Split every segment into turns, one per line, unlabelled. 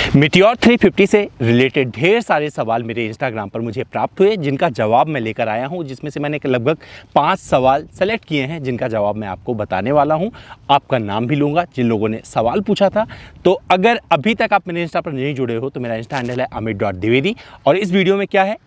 Meteor 350 से related ढेर सारे सवाल मेरे इंस्टाग्राम पर मुझे प्राप्त हुए, जिनका जवाब मैं लेकर आया हूं, जिसमें से मैंने लगभग 5 सवाल सेलेक्ट किए हैं, जिनका जवाब मैं आपको बताने वाला हूं। आपका नाम भी लूँगा जिन लोगों ने सवाल पूछा था। तो अगर अभी तक आप मेरे इंस्टा पर नहीं जुड़े हो तो मेरा इंस्टा हैंडल है amit.dwivedi, और इस वीडियो में क्या है,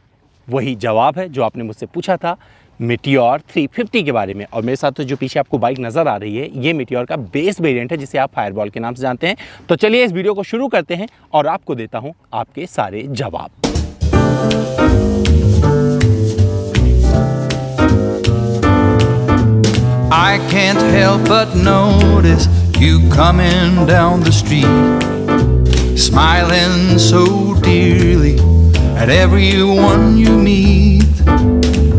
वही जवाब है जो आपने मुझसे पूछा था मीटियोर 350 के बारे में। और मेरे साथ तो जो पीछे आपको बाइक नज़र आ रही है, ये मीटियोर का बेस वेरिएंट है, जिसे आप फायरबॉल के नाम से जानते हैं। तो चलिए इस वीडियो को शुरू करते हैं और आपको देता हूं आपके सारे जवाब।
I can't help but notice you coming down the street, smiling so dearly at everyone you meet.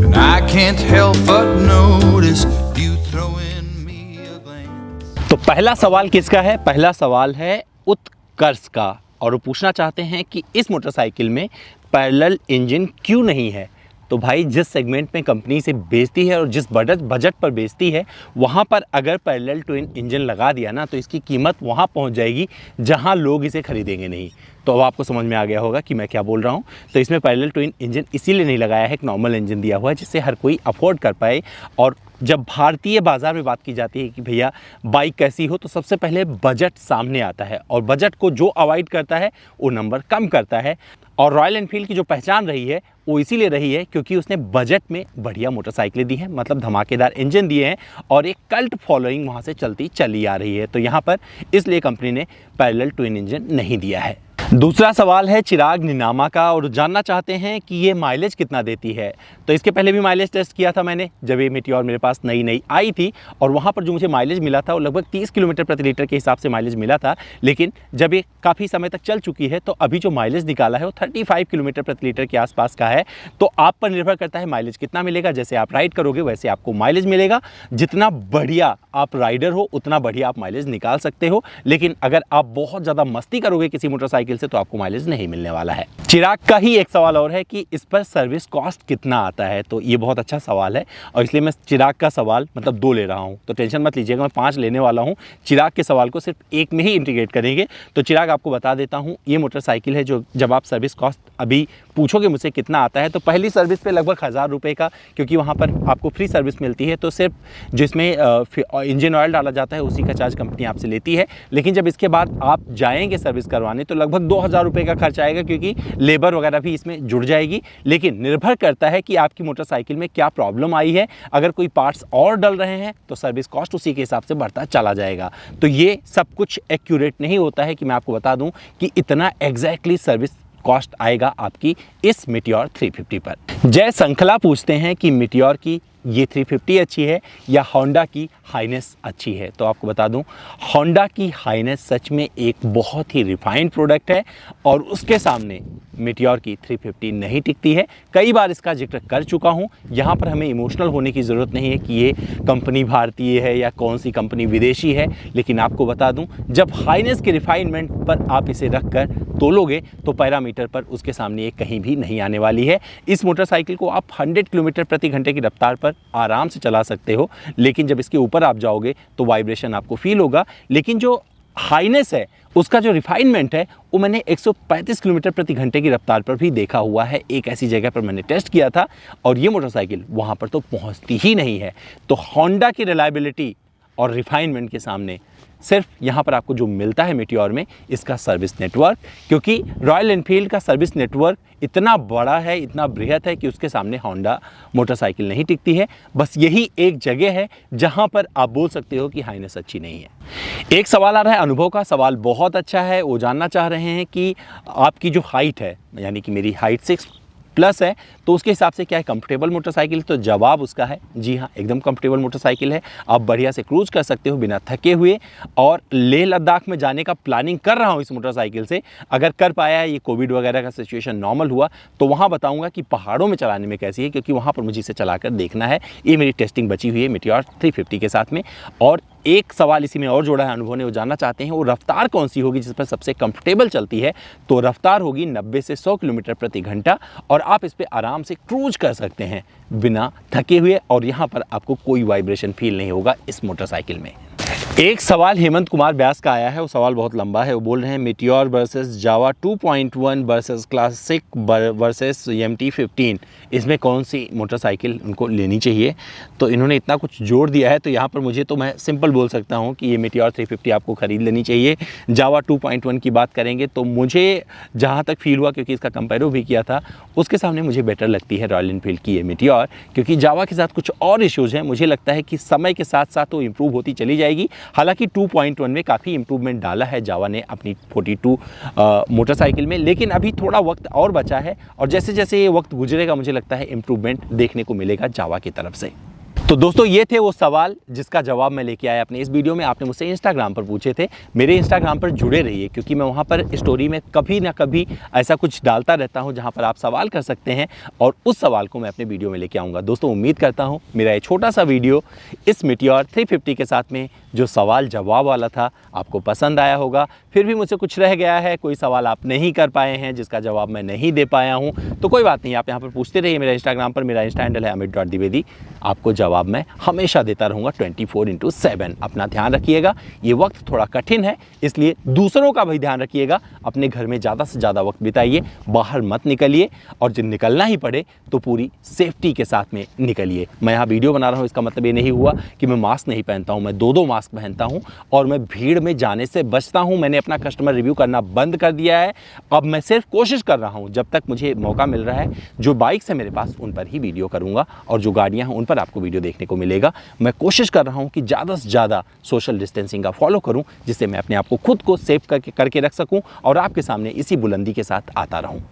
And I can't help but notice you throwing me a glance.
तो पहला सवाल किसका है? पहला सवाल है उत्कर्ष का, और वो पूछना चाहते हैं कि इस मोटरसाइकिल में पैरेलल इंजन क्यों नहीं है। तो भाई, जिस सेगमेंट में कंपनी से बेचती है और जिस बजट पर बेचती है, वहाँ पर अगर पैरेलल ट्विन इंजन लगा दिया ना, तो इसकी कीमत वहाँ पहुँच जाएगी जहाँ लोग इसे खरीदेंगे नहीं। तो अब आपको समझ में आ गया होगा कि मैं क्या बोल रहा हूँ। तो इसमें पैरेलल ट्विन इंजन इसीलिए नहीं लगाया है, एक नॉर्मल इंजन दिया हुआ है जिससे हर कोई अफोर्ड कर पाए। और जब भारतीय बाज़ार में बात की जाती है कि भैया बाइक कैसी हो, तो सबसे पहले बजट सामने आता है, और बजट को जो अवॉइड करता है वो नंबर कम करता है। और रॉयल एनफील्ड की जो पहचान रही है वो इसीलिए रही है क्योंकि उसने बजट में बढ़िया मोटरसाइकिलें दी हैं, मतलब धमाकेदार इंजन दिए हैं, और एक कल्ट फॉलोइंग वहाँ से चलती चली आ रही है। तो यहाँ पर इसलिए कंपनी ने पैरेलल ट्विन इंजन नहीं दिया है। दूसरा सवाल है चिराग निनामा का, और जानना चाहते हैं कि ये माइलेज कितना देती है। तो इसके पहले भी माइलेज टेस्ट किया था मैंने, जब ये मीटियोर मेरे पास नई आई थी, और वहाँ पर जो मुझे माइलेज मिला था वो लगभग 30 किलोमीटर प्रति लीटर के हिसाब से माइलेज मिला था। लेकिन जब ये काफ़ी समय तक चल चुकी है, तो अभी जो माइलेज निकाला है वो 35 किलोमीटर प्रति लीटर के आसपास का है। तो आप पर निर्भर करता है माइलेज कितना मिलेगा। जैसे आप राइड करोगे वैसे आपको माइलेज मिलेगा। जितना बढ़िया आप राइडर हो उतना बढ़िया आप माइलेज निकाल सकते हो। लेकिन अगर आप बहुत ज़्यादा मस्ती करोगे किसी मोटरसाइकिल से, तो आपको माइलेज नहीं मिलने वाला है। चिराग का ही एक सवाल और है कि इस पर सर्विस कॉस्ट कितना आता है। तो ये बहुत अच्छा सवाल है, और इसलिए मैं चिराग का सवाल मतलब 2 ले रहा हूँ। तो टेंशन मत लीजिएगा, मैं 5 लेने वाला हूँ। चिराग के सवाल को सिर्फ एक में ही इंटीग्रेट करेंगे। तो चिराग, आपको बता देता हूँ, ये मोटरसाइकिल है जो जब आप सर्विस कॉस्ट अभी पूछोगे मुझसे कितना आता है, तो पहली सर्विस पे लगभग 1000 रुपये का, क्योंकि वहाँ पर आपको फ्री सर्विस मिलती है। तो सिर्फ जिसमें इंजन ऑयल डाला जाता है उसी का चार्ज कंपनी आपसे लेती है। लेकिन जब इसके बाद आप जाएंगे सर्विस करवाने, तो लगभग 2000 रुपये का खर्च आएगा, क्योंकि लेबर वगैरह भी इसमें जुड़ जाएगी। लेकिन निर्भर करता है कि आपकी मोटरसाइकिल में क्या प्रॉब्लम आई है। अगर कोई पार्ट्स और डल रहे हैं तो सर्विस कॉस्ट उसी के हिसाब से बढ़ता चला जाएगा। तो ये सब कुछ एक्यूरेट नहीं होता है कि मैं आपको बता दूं कि इतना एग्जैक्टली सर्विस कॉस्ट आएगा आपकी इस मीटियोर 350 पर। जय संखला पूछते हैं कि मीटियोर की ये 350 अच्छी है या होंडा की हाइनेस अच्छी है। तो आपको बता दूं, होंडा की हाइनेस सच में एक बहुत ही रिफाइंड प्रोडक्ट है, और उसके सामने मीटियोर की 350 नहीं टिकती है। कई बार इसका जिक्र कर चुका हूं। यहाँ पर हमें इमोशनल होने की ज़रूरत नहीं है कि ये कंपनी भारतीय है या कौन सी कंपनी विदेशी है। लेकिन आपको बता दूं, जब हाइनेस के रिफाइनमेंट पर आप इसे रख कर तोलोगे, तो पैरामीटर पर उसके सामने ये कहीं भी नहीं आने वाली है। इस मोटरसाइकिल को आप 100 किलोमीटर प्रति घंटे की रफ्तार पर आराम से चला सकते हो, लेकिन जब इसके ऊपर आप जाओगे तो वाइब्रेशन आपको फील होगा। लेकिन जो हाइनेस है, उसका जो रिफाइनमेंट है, वो मैंने 135 किलोमीटर प्रति घंटे की रफ्तार पर भी देखा हुआ है। एक ऐसी जगह पर मैंने टेस्ट किया था, और ये मोटरसाइकिल वहाँ पर तो पहुँचती ही नहीं है। तो होंडा की रिलायबिलिटी और रिफाइनमेंट के सामने सिर्फ यहाँ पर आपको जो मिलता है मीटियोर में, इसका सर्विस नेटवर्क, क्योंकि रॉयल एनफील्ड का सर्विस नेटवर्क इतना बड़ा है, इतना बृहत है कि उसके सामने होंडा मोटरसाइकिल नहीं टिकती है। बस यही एक जगह है जहाँ पर आप बोल सकते हो कि हाइनेस अच्छी नहीं है। एक सवाल आ रहा है अनुभव का। सवाल बहुत अच्छा है। वो जानना चाह रहे हैं कि आपकी जो हाइट है, यानी कि मेरी हाइट 6+ है, तो उसके हिसाब से क्या है कंफर्टेबल मोटरसाइकिल। तो जवाब उसका है जी हाँ, एकदम कंफर्टेबल मोटरसाइकिल है। आप बढ़िया से क्रूज कर सकते हो बिना थके हुए। और लेह लद्दाख में जाने का प्लानिंग कर रहा हूँ इस मोटरसाइकिल से। अगर कर पाया है, ये कोविड वगैरह का सिचुएशन नॉर्मल हुआ, तो वहाँ बताऊँगा कि पहाड़ों में चलाने में कैसी है, क्योंकि वहाँ पर मुझे इसे चला कर देखना है। ये मेरी टेस्टिंग बची हुई है मीटियोर 350 के साथ में। और एक सवाल इसी में और जोड़ा है अनुभव ने, वो जानना चाहते हैं वो रफ्तार कौन सी होगी जिस पर सबसे कंफर्टेबल चलती है। तो रफ्तार होगी 90 से 100 किलोमीटर प्रति घंटा, और आप इस पर आराम से क्रूज कर सकते हैं बिना थके हुए, और यहाँ पर आपको कोई वाइब्रेशन फील नहीं होगा इस मोटरसाइकिल में। एक सवाल हेमंत कुमार व्यास का आया है, वो सवाल बहुत लंबा है। वो बोल रहे हैं मीटियोर वर्सेस जावा 2.1 वर्सेस क्लासिक वर्सेस MT-15, इसमें कौन सी मोटरसाइकिल उनको लेनी चाहिए। तो इन्होंने इतना कुछ जोड़ दिया है, तो यहाँ पर मुझे तो मैं सिंपल बोल सकता हूँ कि ये मीटियोर 350 आपको ख़रीद लेनी चाहिए। जावा 2.1 की बात करेंगे तो मुझे जहाँ तक फील हुआ, क्योंकि इसका कंपेयर भी किया था, उसके सामने मुझे बेटर लगती है रॉयल एनफील्ड की ये मीटियोर, क्योंकि जावा के साथ कुछ और इश्यूज़ हैं। मुझे लगता है कि समय के साथ साथ वो इम्प्रूव होती चली जाएगी। हालांकि 2.1 में काफ़ी इंप्रूवमेंट डाला है जावा ने अपनी 42 मोटरसाइकिल में, लेकिन अभी थोड़ा वक्त और बचा है और जैसे जैसे ये वक्त गुजरेगा मुझे लगता है इंप्रूवमेंट देखने को मिलेगा जावा की तरफ से। तो दोस्तों ये थे वो सवाल जिसका जवाब मैं लेके आया अपने इस वीडियो में। आपने मुझसे इंस्टाग्राम पर पूछे थे, मेरे इंस्टाग्राम पर जुड़े रहिए, क्योंकि मैं वहाँ पर स्टोरी में कभी ना कभी ऐसा कुछ डालता रहता हूँ जहाँ पर आप सवाल कर सकते हैं और उस सवाल को मैं अपने वीडियो में लेके आऊँगा। दोस्तों उम्मीद करता हूँ मेरा ये छोटा सा वीडियो इस मीटियोर 350 के साथ में जो सवाल जवाब वाला था आपको पसंद आया होगा। फिर भी मुझसे कुछ रह गया है, कोई सवाल आप नहीं कर पाए हैं जिसका जवाब मैं नहीं दे पाया हूँ, तो कोई बात नहीं, आप यहाँ पर पूछते रहिए मेरा इंस्टाग्राम पर। मेरा इंस्टा हैंडल है amit.dwivedi। आपको जवाब मैं हमेशा देता रहूँगा 24/7। अपना ध्यान रखिएगा, ये वक्त थोड़ा कठिन है, इसलिए दूसरों का भी ध्यान रखिएगा। अपने घर में ज़्यादा से ज़्यादा वक्त बिताइए, बाहर मत निकलिए, और जब निकलना ही पड़े तो पूरी सेफ्टी के साथ में निकलिए। मैं यहाँ वीडियो बना रहा हूँ, इसका मतलब ये नहीं हुआ कि मैं मास्क नहीं पहनता हूँ। मैं 2 मास्क पहनता हूँ और मैं भीड़ में जाने से बचता हूँ। मैंने अपना कस्टमर रिव्यू करना बंद कर दिया है। अब मैं सिर्फ कोशिश कर रहा हूँ, जब तक मुझे मौका मिल रहा है, जो बाइक्स है मेरे पास उन पर ही वीडियो करूँगा और जो गाड़ियाँ हैं उन पर आपको वीडियो देखने को मिलेगा। मैं कोशिश कर रहा हूँ कि ज़्यादा से ज़्यादा सोशल डिस्टेंसिंग का फॉलो करूँ, जिससे मैं अपने आप को खुद को सेफ करके रख सकूँ और आपके सामने इसी बुलंदी के साथ आता रहूँ।